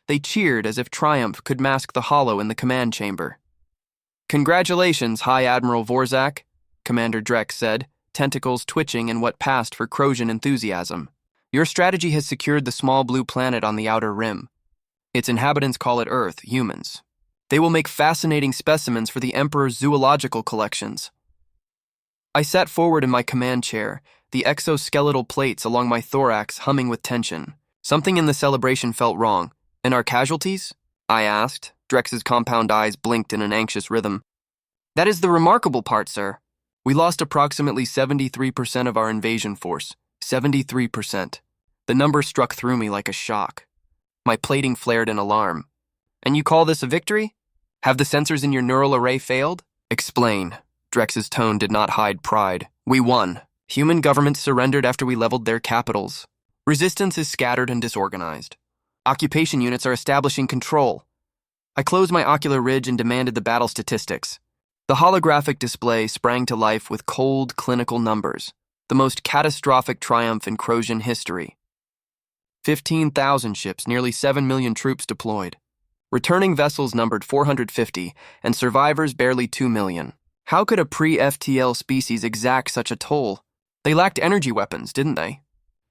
They cheered as if triumph could mask the hollow in the command chamber. "Congratulations, High Admiral Vorzak," Commander Drex said, tentacles twitching in what passed for Crozian enthusiasm. "Your strategy has secured the small blue planet on the outer rim. Its inhabitants call it Earth, humans. They will make fascinating specimens for the Emperor's zoological collections." I sat forward in my command chair, the exoskeletal plates along my thorax humming with tension. Something in the celebration felt wrong. "And our casualties?" I asked. Drex's compound eyes blinked in an anxious rhythm. "That is the remarkable part, sir. We lost approximately 73% of our invasion force. 73%. The number struck through me like a shock. My plating flared in alarm. "And you call this a victory? Have the sensors in your neural array failed?" "Explain." Drex's tone did not hide pride. "We won. Human governments surrendered after we leveled their capitals. Resistance is scattered and disorganized. Occupation units are establishing control." I closed my ocular ridge and demanded the battle statistics. The holographic display sprang to life with cold, clinical numbers, the most catastrophic triumph in Crozian history. 15,000 ships, nearly 7 million troops deployed. Returning vessels numbered 450, and survivors barely 2 million. How could a pre-FTL species exact such a toll? They lacked energy weapons, didn't they?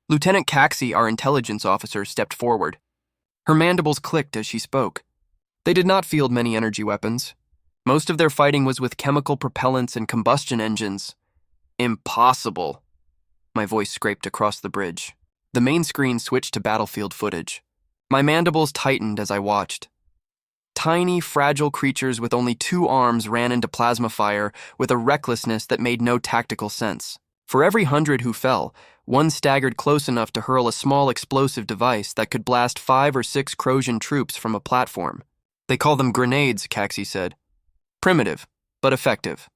Lieutenant Caxi, our intelligence officer, stepped forward. Her mandibles clicked as she spoke. They did not field many energy weapons. Most of their fighting was with chemical propellants and combustion engines. Impossible. My voice scraped across the bridge. The main screen switched to battlefield footage. My mandibles tightened as I watched. Tiny, fragile creatures with only 2 arms ran into plasma fire with a recklessness that made no tactical sense. For every 100 who fell, one staggered close enough to hurl a small explosive device that could blast 5 or 6 Crozian troops from a platform. "They call them grenades," Caxi said. "Primitive, but effective."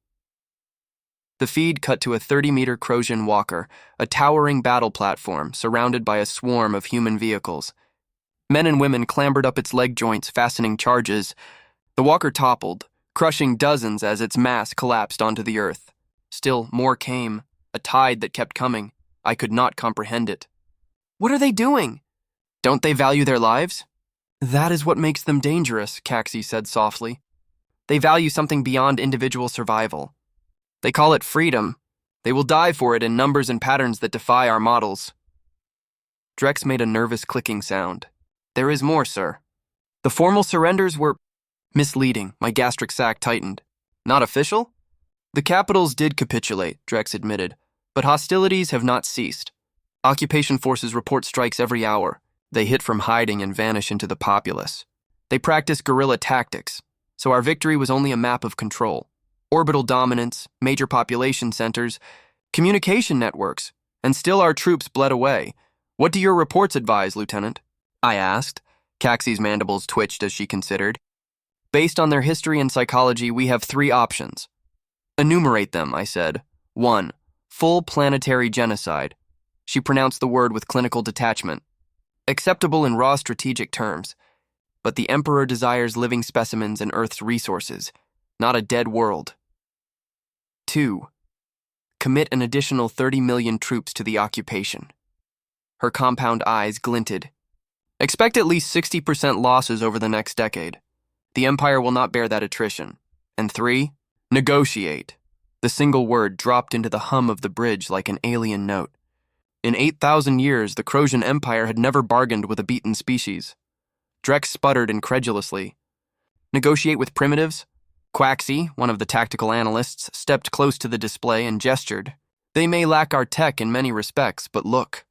The feed cut to a 30-meter Crozian walker, a towering battle platform surrounded by a swarm of human vehicles. Men and women clambered up its leg joints, fastening charges. The walker toppled, crushing dozens as its mass collapsed onto the earth. Still, more came, a tide that kept coming. I could not comprehend it. "What are they doing? Don't they value their lives?" "That is what makes them dangerous," Caxi said softly. "They value something beyond individual survival. They call it freedom. They will die for it in numbers and patterns that defy our models." Drex made a nervous clicking sound. "There is more, sir. The formal surrenders were misleading." My gastric sac tightened. "Not official?" "The capitals did capitulate," Drex admitted, "but hostilities have not ceased. Occupation forces report strikes every hour. They hit from hiding and vanish into the populace. They practice guerrilla tactics, so our victory was only a map of control. Orbital dominance, major population centers, communication networks, and still our troops bled away. What do your reports advise, Lieutenant?" I asked. Caxi's mandibles twitched as she considered. "Based on their history and psychology, we have 3 options." "Enumerate them," I said. 1. Full planetary genocide. She pronounced the word with clinical detachment. "Acceptable in raw strategic terms. But the Emperor desires living specimens and Earth's resources, not a dead world." 2. Commit an additional 30 million troops to the occupation. Her compound eyes glinted. "Expect at least 60% losses over the next decade. The Empire will not bear that attrition." And 3. Negotiate. The single word dropped into the hum of the bridge like an alien note. In 8,000 years, the Crozian Empire had never bargained with a beaten species. Drex sputtered incredulously. "Negotiate with primitives?" Quaxi, one of the tactical analysts, stepped close to the display and gestured. "They may lack our tech in many respects, but look."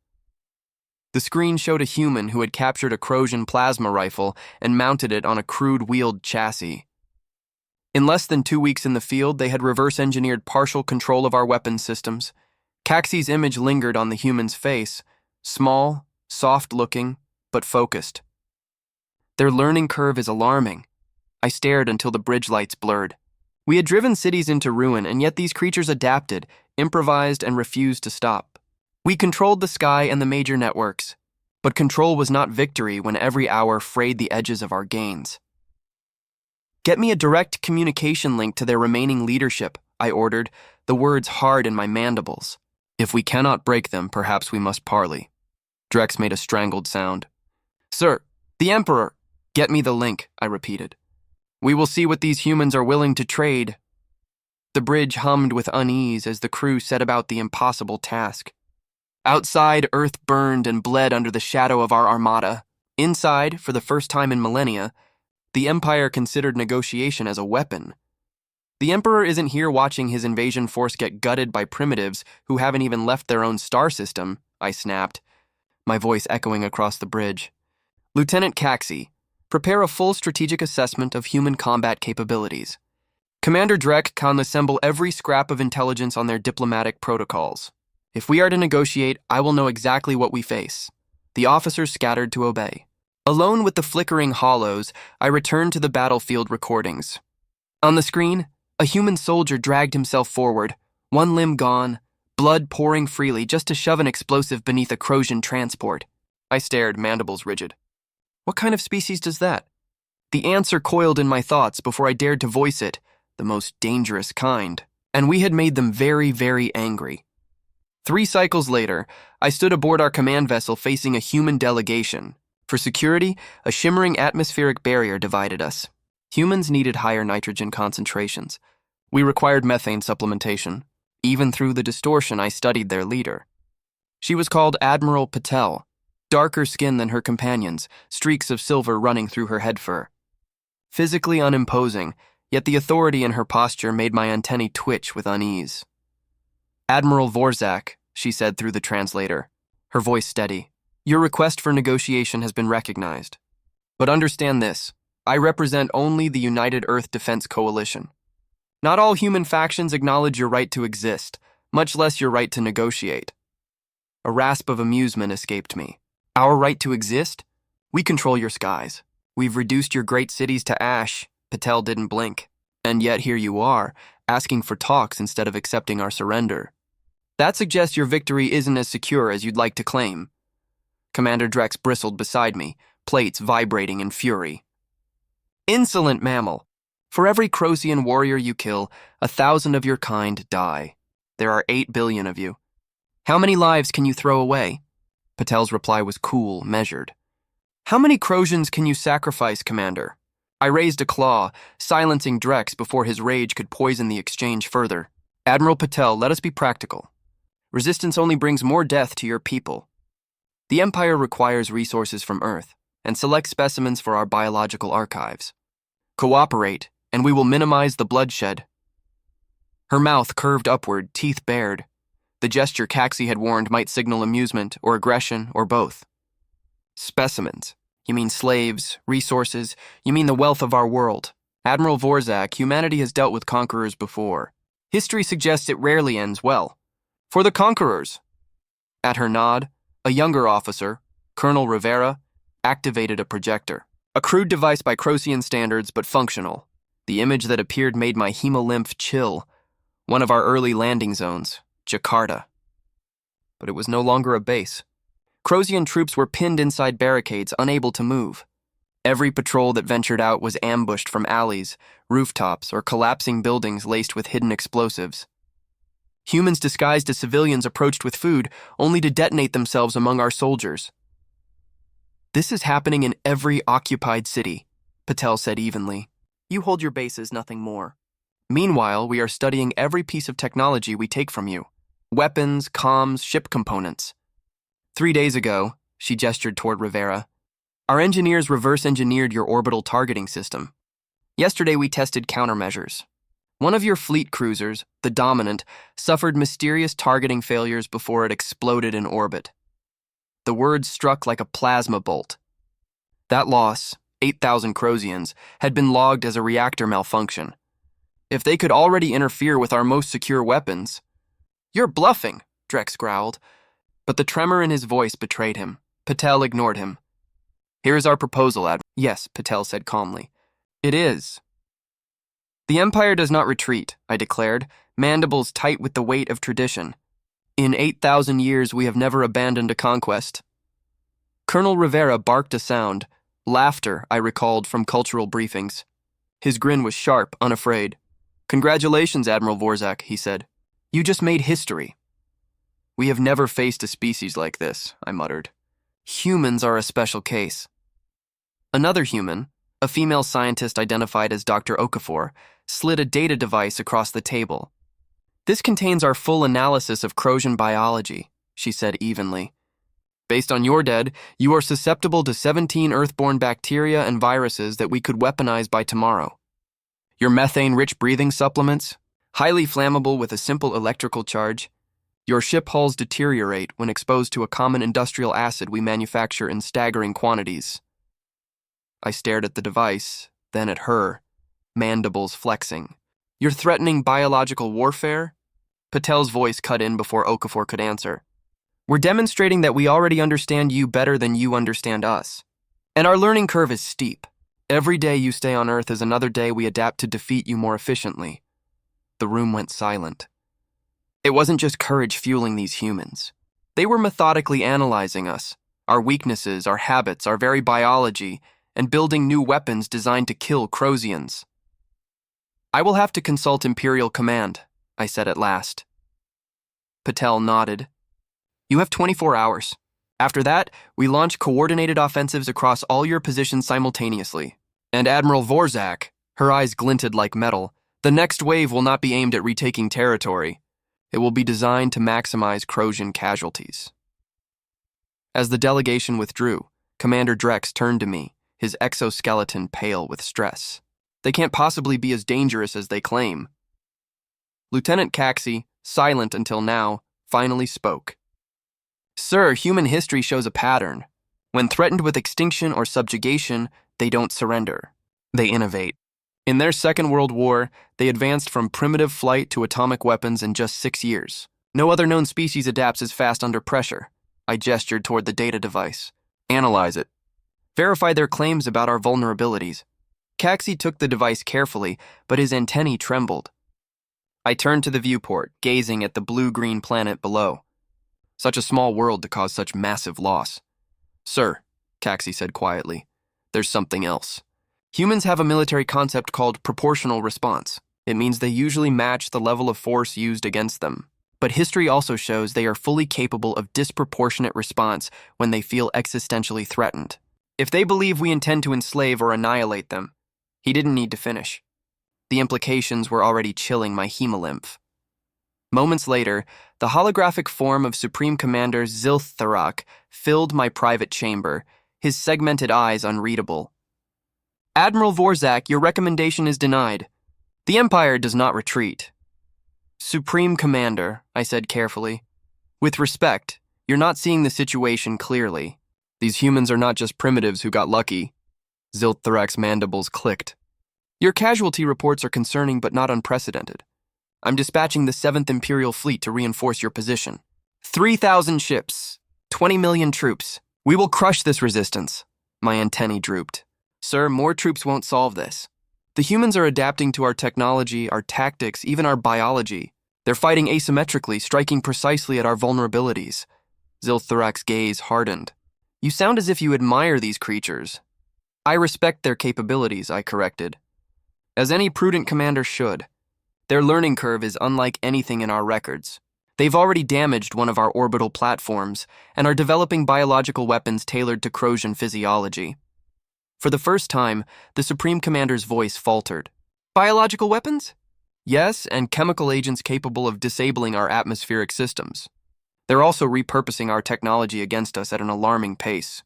The screen showed a human who had captured a Crozian plasma rifle and mounted it on a crude wheeled chassis. In less than 2 weeks in the field, they had reverse-engineered partial control of our weapons systems. Caxi's image lingered on the human's face, small, soft-looking, but focused. Their learning curve is alarming. I stared until the bridge lights blurred. We had driven cities into ruin, and yet these creatures adapted, improvised, and refused to stop. We controlled the sky and the major networks, but control was not victory when every hour frayed the edges of our gains. "Get me a direct communication link to their remaining leadership," I ordered, the words hard in my mandibles. "If we cannot break them, perhaps we must parley." Drex made a strangled sound. "Sir, the Emperor, Get me the link, I repeated. We will see what these humans are willing to trade. The bridge hummed with unease as the crew set about the impossible task. Outside, Earth burned and bled under the shadow of our armada. Inside, for the first time in millennia, the Empire considered negotiation as a weapon. The Emperor isn't here watching his invasion force get gutted by primitives who haven't even left their own star system, I snapped, my voice echoing across the bridge. Lieutenant Caxi, prepare a full strategic assessment of human combat capabilities. Commander Drek can assemble every scrap of intelligence on their diplomatic protocols. If we are to negotiate, I will know exactly what we face. The officers scattered to obey. Alone with the flickering hollows, I returned to the battlefield recordings. On the screen, a human soldier dragged himself forward, one limb gone, blood pouring freely just to shove an explosive beneath a Crosian transport. I stared, mandibles rigid. What kind of species does that? The answer coiled in my thoughts before I dared to voice it, the most dangerous kind. And we had made them very, very angry. 3 cycles later, I stood aboard our command vessel facing a human delegation. For security, a shimmering atmospheric barrier divided us. Humans needed higher nitrogen concentrations. We required methane supplementation. Even through the distortion, I studied their leader. She was called Admiral Patel, darker skin than her companions, streaks of silver running through her head fur. Physically unimposing, yet the authority in her posture made my antennae twitch with unease. Admiral Vorzak, she said through the translator, her voice steady. Your request for negotiation has been recognized. But understand this, I represent only the United Earth Defense Coalition. Not all human factions acknowledge your right to exist, much less your right to negotiate. A rasp of amusement escaped me. Our right to exist? We control your skies. We've reduced your great cities to ash. Patel didn't blink. And yet here you are, asking for talks instead of accepting our surrender. That suggests your victory isn't as secure as you'd like to claim. Commander Drex bristled beside me, plates vibrating in fury. Insolent mammal! For every Crosian warrior you kill, 1,000 of your kind die. There are 8 billion of you. How many lives can you throw away? Patel's reply was cool, measured. How many Crosians can you sacrifice, Commander? I raised a claw, silencing Drex before his rage could poison the exchange further. Admiral Patel, let us be practical. Resistance only brings more death to your people. The Empire requires resources from Earth and selects specimens for our biological archives. Cooperate, and we will minimize the bloodshed. Her mouth curved upward, teeth bared. The gesture Caxi had warned might signal amusement or aggression or both. Specimens. You mean slaves, resources, you mean the wealth of our world. Admiral Vorzak, humanity has dealt with conquerors before. History suggests it rarely ends well. For the conquerors. At her nod, a younger officer, Colonel Rivera, activated a projector. A crude device by Crosian standards, but functional. The image that appeared made my hemolymph chill. One of our early landing zones, Jakarta. But it was no longer a base. Crosian troops were pinned inside barricades, unable to move. Every patrol that ventured out was ambushed from alleys, rooftops, or collapsing buildings laced with hidden explosives. Humans disguised as civilians approached with food, only to detonate themselves among our soldiers. This is happening in every occupied city, Patel said evenly. You hold your bases, nothing more. Meanwhile, we are studying every piece of technology we take from you. Weapons, comms, ship components. 3 days ago, she gestured toward Rivera, our engineers reverse-engineered your orbital targeting system. Yesterday we tested countermeasures. One of your fleet cruisers, the Dominant, suffered mysterious targeting failures before it exploded in orbit. The words struck like a plasma bolt. That loss, 8,000 Crosians, had been logged as a reactor malfunction. If they could already interfere with our most secure weapons... You're bluffing, Drex growled. But the tremor in his voice betrayed him. Patel ignored him. Here is our proposal, Admiral. Yes, Patel said calmly. It is. The Empire does not retreat, I declared, mandibles tight with the weight of tradition. In 8,000 years, we have never abandoned a conquest. Colonel Rivera barked a sound, laughter I recalled from cultural briefings. His grin was sharp, unafraid. Congratulations, Admiral Vorzak, he said. You just made history. We have never faced a species like this, I muttered. Humans are a special case. Another human, a female scientist identified as Dr. Okafor, slid a data device across the table. "This contains our full analysis of Crozian biology," she said evenly. "Based on your dead, you are susceptible to 17 Earthborne bacteria and viruses that we could weaponize by tomorrow. Your methane-rich breathing supplements, highly flammable with a simple electrical charge. Your ship hulls deteriorate when exposed to a common industrial acid we manufacture in staggering quantities." I stared at the device, then at her, mandibles flexing. "You're threatening biological warfare?" Patel's voice cut in before Okafor could answer. "We're demonstrating that we already understand you better than you understand us. And our learning curve is steep. Every day you stay on Earth is another day we adapt to defeat you more efficiently." The room went silent. It wasn't just courage fueling these humans. They were methodically analyzing us, our weaknesses, our habits, our very biology, and building new weapons designed to kill Crozians. "I will have to consult Imperial Command," I said at last. Patel nodded. "You have 24 hours. After that, we launch coordinated offensives across all your positions simultaneously. And Admiral Vorzak," her eyes glinted like metal, "the next wave will not be aimed at retaking territory. It will be designed to maximize Crozian casualties." As the delegation withdrew, Commander Drex turned to me, his exoskeleton pale with stress. "They can't possibly be as dangerous as they claim." Lieutenant Caxey, silent until now, finally spoke. "Sir, human history shows a pattern. When threatened with extinction or subjugation, they don't surrender. They innovate. In their Second World War, they advanced from primitive flight to atomic weapons in just 6 years. No other known species adapts as fast under pressure." I gestured toward the data device. "Analyze it. Verify their claims about our vulnerabilities." Caxey took the device carefully, but his antennae trembled. I turned to the viewport, gazing at the blue-green planet below. Such a small world to cause such massive loss. "Sir," Caxey said quietly, "there's something else. Humans have a military concept called proportional response. It means they usually match the level of force used against them. But history also shows they are fully capable of disproportionate response when they feel existentially threatened. If they believe we intend to enslave or annihilate them." He didn't need to finish. The implications were already chilling my hemolymph. Moments later, the holographic form of Supreme Commander Ziltharak filled my private chamber, his segmented eyes unreadable. "Admiral Vorzak, your recommendation is denied. The Empire does not retreat." "Supreme Commander," I said carefully, "with respect, you're not seeing the situation clearly. These humans are not just primitives who got lucky." Ziltharak's mandibles clicked. "Your casualty reports are concerning but not unprecedented. I'm dispatching the 7th Imperial Fleet to reinforce your position. 3,000 ships, 20 million troops. We will crush this resistance." My antennae drooped. "Sir, more troops won't solve this. The humans are adapting to our technology, our tactics, even our biology. They're fighting asymmetrically, striking precisely at our vulnerabilities." Ziltharak's gaze hardened. "You sound as if you admire these creatures." "I respect their capabilities," I corrected. "As any prudent commander should. Their learning curve is unlike anything in our records. They've already damaged one of our orbital platforms and are developing biological weapons tailored to Crozian physiology." For the first time, the Supreme Commander's voice faltered. "Biological weapons?" "Yes, and chemical agents capable of disabling our atmospheric systems. They're also repurposing our technology against us at an alarming pace."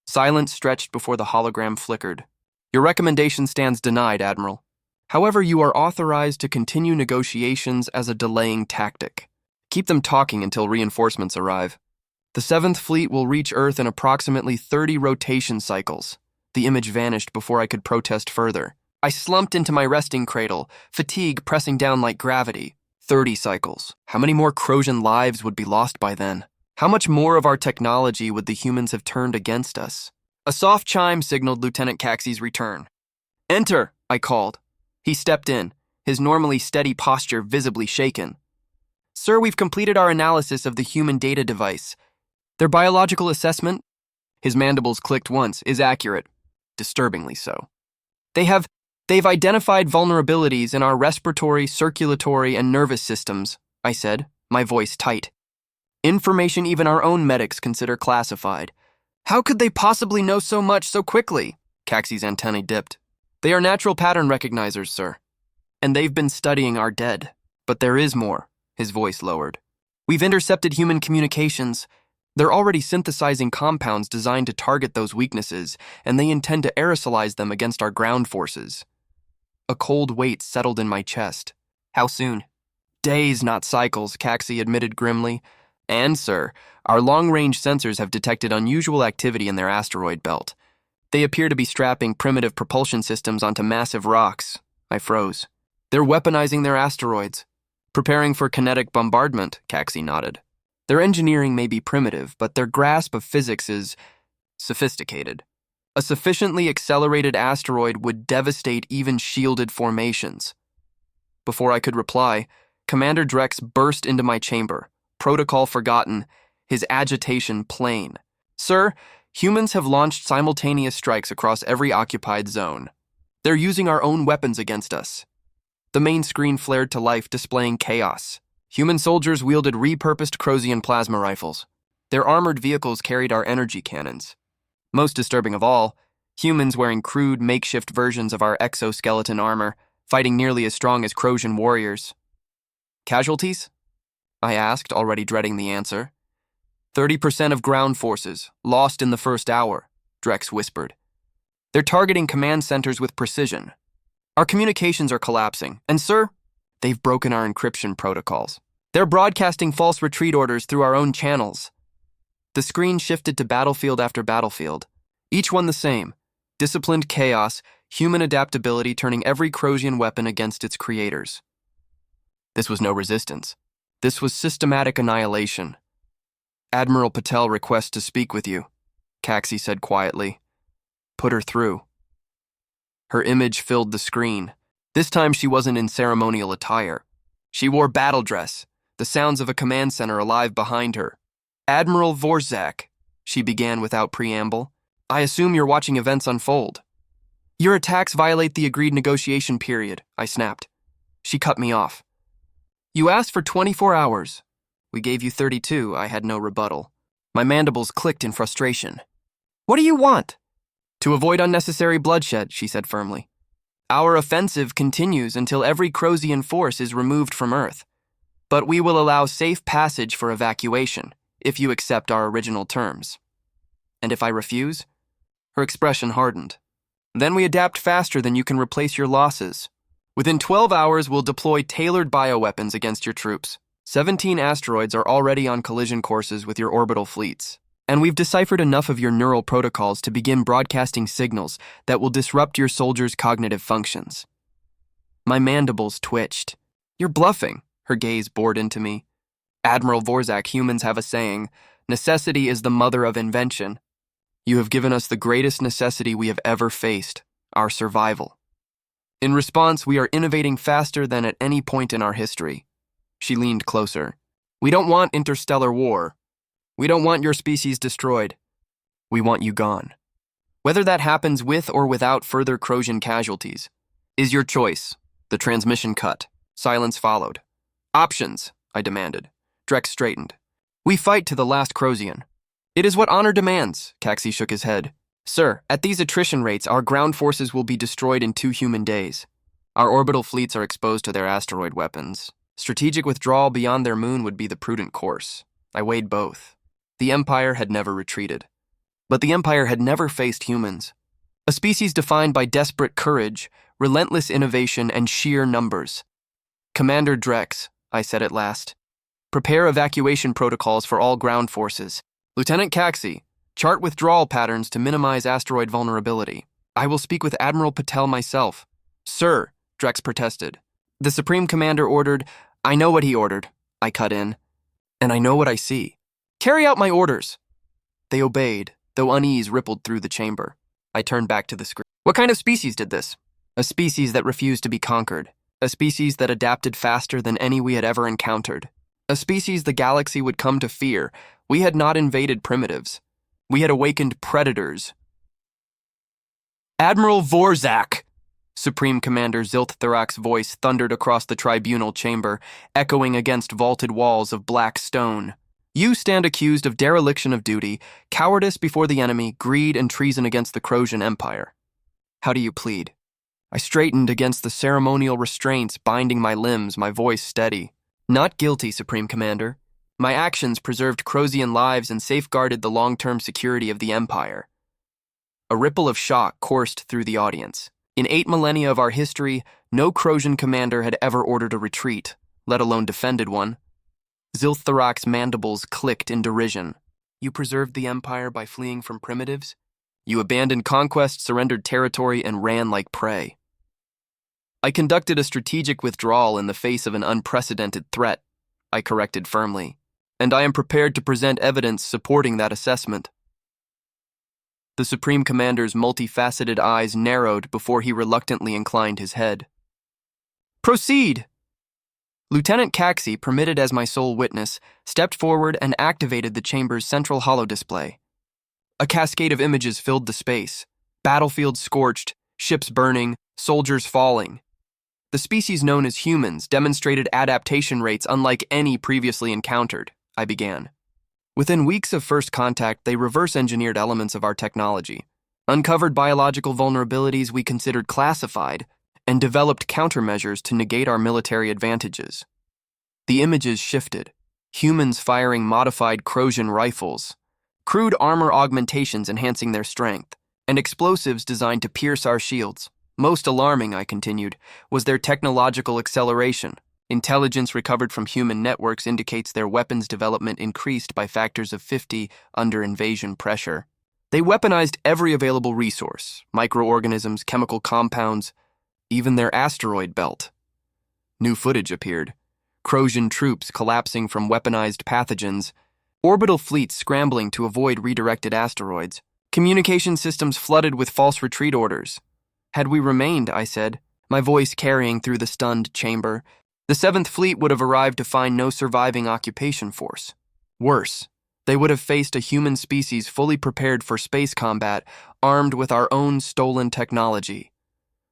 Silence stretched before the hologram flickered. "Your recommendation stands denied, Admiral. However, you are authorized to continue negotiations as a delaying tactic. Keep them talking until reinforcements arrive. The 7th Fleet will reach Earth in approximately 30 rotation cycles." The image vanished before I could protest further. I slumped into my resting cradle, fatigue pressing down like gravity. 30 cycles. How many more Crozian lives would be lost by then? How much more of our technology would the humans have turned against us? A soft chime signaled Lieutenant Caxey's return. "Enter," I called. He stepped in, his normally steady posture visibly shaken. "Sir, we've completed our analysis of the human data device. Their biological assessment," his mandibles clicked once, "is accurate. Disturbingly so. They've identified vulnerabilities in our respiratory, circulatory, and nervous systems," I said, my voice tight. "Information even our own medics consider classified. How could they possibly know so much so quickly?" Caxie's antennae dipped. They are natural pattern recognizers, sir. And they've been studying our dead. But there is more, his voice lowered. We've intercepted human communications. They're already synthesizing compounds designed to target those weaknesses, and they intend to aerosolize them against our ground forces. A cold weight settled in my chest. How soon? Days, not cycles, Caxie admitted grimly. And, sir, our long-range sensors have detected unusual activity in their asteroid belt. They appear to be strapping primitive propulsion systems onto massive rocks. I froze. They're weaponizing their asteroids. Preparing for kinetic bombardment, Caxie nodded. Their engineering may be primitive, but their grasp of physics is sophisticated. A sufficiently accelerated asteroid would devastate even shielded formations. Before I could reply, Commander Drex burst into my chamber, protocol forgotten, his agitation plain. Sir, humans have launched simultaneous strikes across every occupied zone. They're using our own weapons against us. The main screen flared to life, displaying chaos. Human soldiers wielded repurposed Crosian plasma rifles. Their armored vehicles carried our energy cannons. Most disturbing of all, humans wearing crude, makeshift versions of our exoskeleton armor, fighting nearly as strong as Crosian warriors. Casualties? I asked, already dreading the answer. 30% of ground forces, lost in the first hour, Drex whispered. They're targeting command centers with precision. Our communications are collapsing, and sir, they've broken our encryption protocols. They're broadcasting false retreat orders through our own channels. The screen shifted to battlefield after battlefield, each one the same. Disciplined chaos, human adaptability turning every Crosian weapon against its creators. This was no resistance. This was systematic annihilation. Admiral Patel requests to speak with you, Caxie said quietly. Put her through. Her image filled the screen. This time she wasn't in ceremonial attire. She wore battle dress, the sounds of a command center alive behind her. Admiral Vorzak, she began without preamble. I assume you're watching events unfold. Your attacks violate the agreed negotiation period, I snapped. She cut me off. You asked for 24 hours. We gave you 32, I had no rebuttal. My mandibles clicked in frustration. What do you want? To avoid unnecessary bloodshed, she said firmly. Our offensive continues until every Crosian force is removed from Earth. But we will allow safe passage for evacuation, if you accept our original terms. And if I refuse? Her expression hardened. Then we adapt faster than you can replace your losses. Within 12 hours, we'll deploy tailored bioweapons against your troops. 17 asteroids are already on collision courses with your orbital fleets. And we've deciphered enough of your neural protocols to begin broadcasting signals that will disrupt your soldiers' cognitive functions. My mandibles twitched. You're bluffing, her gaze bored into me. Admiral Vorzak, humans have a saying, necessity is the mother of invention. You have given us the greatest necessity we have ever faced, our survival. In response, we are innovating faster than at any point in our history. She leaned closer. We don't want interstellar war. We don't want your species destroyed. We want you gone. Whether that happens with or without further Crosian casualties is your choice. The transmission cut. Silence followed. Options, I demanded. Drex straightened. We fight to the last Crosian. It is what honor demands, Caxie shook his head. Sir, at these attrition rates, our ground forces will be destroyed in 2 human days. Our orbital fleets are exposed to their asteroid weapons. Strategic withdrawal beyond their moon would be the prudent course. I weighed both. The Empire had never retreated. But the Empire had never faced humans. A species defined by desperate courage, relentless innovation, and sheer numbers. Commander Drex, I said at last. Prepare evacuation protocols for all ground forces. Lieutenant Caxie, chart withdrawal patterns to minimize asteroid vulnerability. I will speak with Admiral Patel myself. Sir, Drex protested. The Supreme Commander ordered. I know what he ordered, I cut in. And I know what I see. Carry out my orders. They obeyed, though unease rippled through the chamber. I turned back to the screen. What kind of species did this? A species that refused to be conquered. A species that adapted faster than any we had ever encountered. A species the galaxy would come to fear. We had not invaded primitives. We had awakened predators. Admiral Vorzak! Supreme Commander Ziltharak's voice thundered across the tribunal chamber, echoing against vaulted walls of black stone. You stand accused of dereliction of duty, cowardice before the enemy, greed, and treason against the Crosian Empire. How do you plead? I straightened against the ceremonial restraints binding my limbs, my voice steady. Not guilty, Supreme Commander. My actions preserved Crozian lives and safeguarded the long-term security of the Empire. A ripple of shock coursed through the audience. In 8 millennia of our history, no Crozian commander had ever ordered a retreat, let alone defended one. Ziltharak's mandibles clicked in derision. You preserved the Empire by fleeing from primitives? You abandoned conquest, surrendered territory, and ran like prey. I conducted a strategic withdrawal in the face of an unprecedented threat, I corrected firmly, and I am prepared to present evidence supporting that assessment. The Supreme Commander's multifaceted eyes narrowed before he reluctantly inclined his head. Proceed! Lieutenant Caxi, permitted as my sole witness, stepped forward and activated the chamber's central holodisplay. A cascade of images filled the space. Battlefields scorched, ships burning, soldiers falling. The species known as humans demonstrated adaptation rates unlike any previously encountered, I began. Within weeks of first contact, they reverse-engineered elements of our technology, uncovered biological vulnerabilities we considered classified, and developed countermeasures to negate our military advantages. The images shifted, humans firing modified Crozian rifles, crude armor augmentations enhancing their strength, and explosives designed to pierce our shields. Most alarming, I continued, was their technological acceleration. Intelligence recovered from human networks indicates their weapons development increased by factors of 50 under invasion pressure. They weaponized every available resource, microorganisms, chemical compounds, even their asteroid belt. New footage appeared. Crozian troops collapsing from weaponized pathogens, orbital fleets scrambling to avoid redirected asteroids, communication systems flooded with false retreat orders. Had we remained, I said, my voice carrying through the stunned chamber, the 7th Fleet would have arrived to find no surviving occupation force. Worse, they would have faced a human species fully prepared for space combat, armed with our own stolen technology.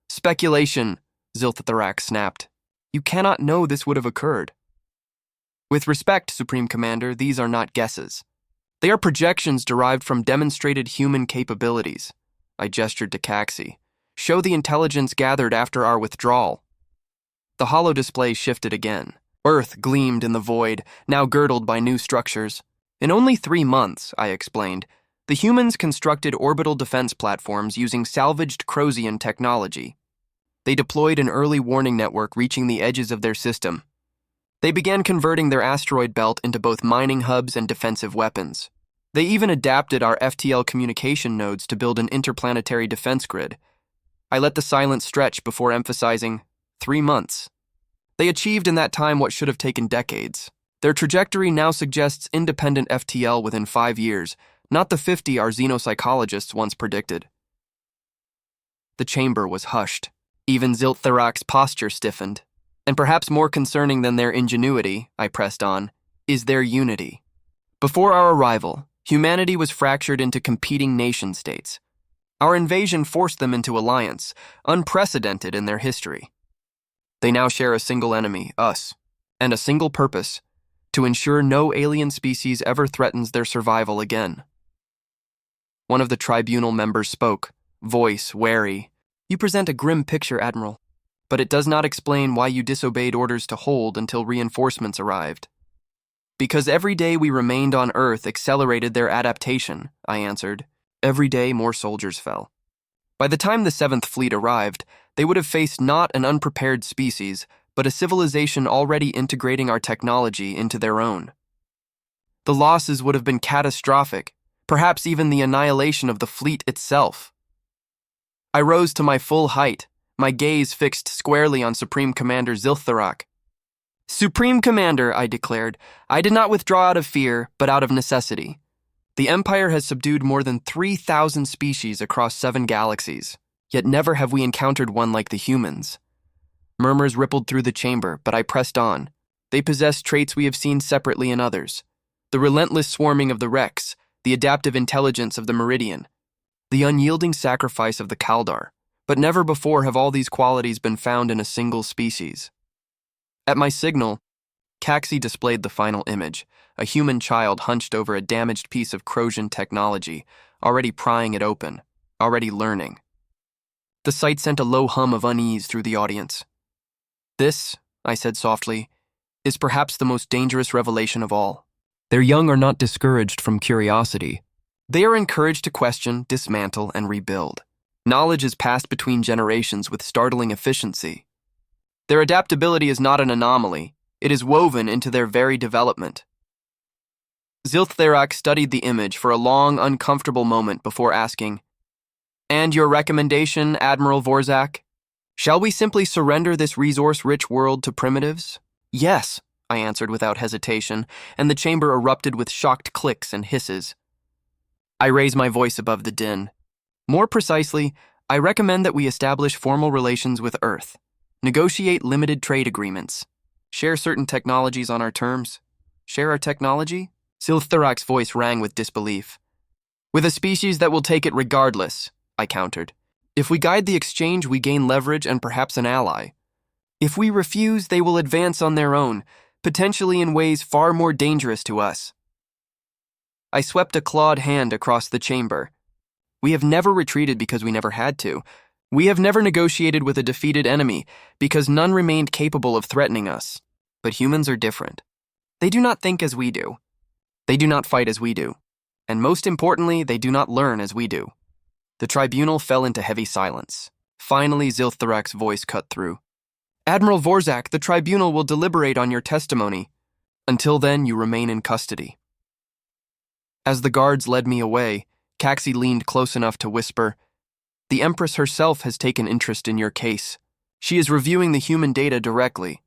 Speculation, Ziltharak snapped. You cannot know this would have occurred. With respect, Supreme Commander, these are not guesses. They are projections derived from demonstrated human capabilities. I gestured to Caxi. Show the intelligence gathered after our withdrawal. The holodisplay shifted again. Earth gleamed in the void, now girdled by new structures. In only 3 months, I explained, the humans constructed orbital defense platforms using salvaged Crozian technology. They deployed an early warning network reaching the edges of their system. They began converting their asteroid belt into both mining hubs and defensive weapons. They even adapted our FTL communication nodes to build an interplanetary defense grid. I let the silence stretch before emphasizing 3 months. They achieved in that time what should have taken decades. Their trajectory now suggests independent FTL within 5 years, not the 50 our xenopsychologists once predicted. The chamber was hushed. Even Ziltharak's posture stiffened. And perhaps more concerning than their ingenuity, I pressed on, is their unity. Before our arrival, humanity was fractured into competing nation-states. Our invasion forced them into alliance, unprecedented in their history. They now share a single enemy, us, and a single purpose, to ensure no alien species ever threatens their survival again. One of the tribunal members spoke, voice wary. You present a grim picture, Admiral, but it does not explain why you disobeyed orders to hold until reinforcements arrived. Because every day we remained on Earth accelerated their adaptation, I answered. Every day more soldiers fell. By the time the 7th Fleet arrived, they would have faced not an unprepared species, but a civilization already integrating our technology into their own. The losses would have been catastrophic, perhaps even the annihilation of the fleet itself. I rose to my full height, my gaze fixed squarely on Supreme Commander Ziltharak. Supreme Commander, I declared, I did not withdraw out of fear, but out of necessity. The Empire has subdued more than 3,000 species across 7 galaxies, yet never have we encountered one like the humans. Murmurs rippled through the chamber, but I pressed on. They possess traits we have seen separately in others. The relentless swarming of the Rex, the adaptive intelligence of the Meridian, the unyielding sacrifice of the Kaldar, but never before have all these qualities been found in a single species. At my signal, Caxi displayed the final image, a human child hunched over a damaged piece of Crozian technology, already prying it open, already learning. The sight sent a low hum of unease through the audience. This, I said softly, is perhaps the most dangerous revelation of all. Their young are not discouraged from curiosity. They are encouraged to question, dismantle, and rebuild. Knowledge is passed between generations with startling efficiency. Their adaptability is not an anomaly. It is woven into their very development. Ziltharak studied the image for a long, uncomfortable moment before asking, "And your recommendation, Admiral Vorzak? Shall we simply surrender this resource-rich world to primitives?" "Yes," I answered without hesitation, and the chamber erupted with shocked clicks and hisses. I raised my voice above the din. "More precisely, I recommend that we establish formal relations with Earth, negotiate limited trade agreements, share certain technologies on our terms." "Share our technology?" Ziltharak's voice rang with disbelief. "With a species that will take it regardless," I countered. "If we guide the exchange, we gain leverage and perhaps an ally. If we refuse, they will advance on their own, potentially in ways far more dangerous to us." I swept a clawed hand across the chamber. We have never retreated because we never had to. We have never negotiated with a defeated enemy because none remained capable of threatening us. But humans are different. They do not think as we do. They do not fight as we do. And most importantly, they do not learn as we do. The tribunal fell into heavy silence. Finally, Ziltharak's voice cut through. "Admiral Vorzak, the tribunal will deliberate on your testimony. Until then, you remain in custody." As the guards led me away, Caxi leaned close enough to whisper, "The Empress herself has taken interest in your case. She is reviewing the human data directly."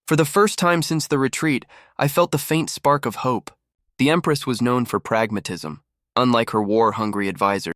For the first time since the retreat, I felt the faint spark of hope. The Empress was known for pragmatism, unlike her war-hungry advisors.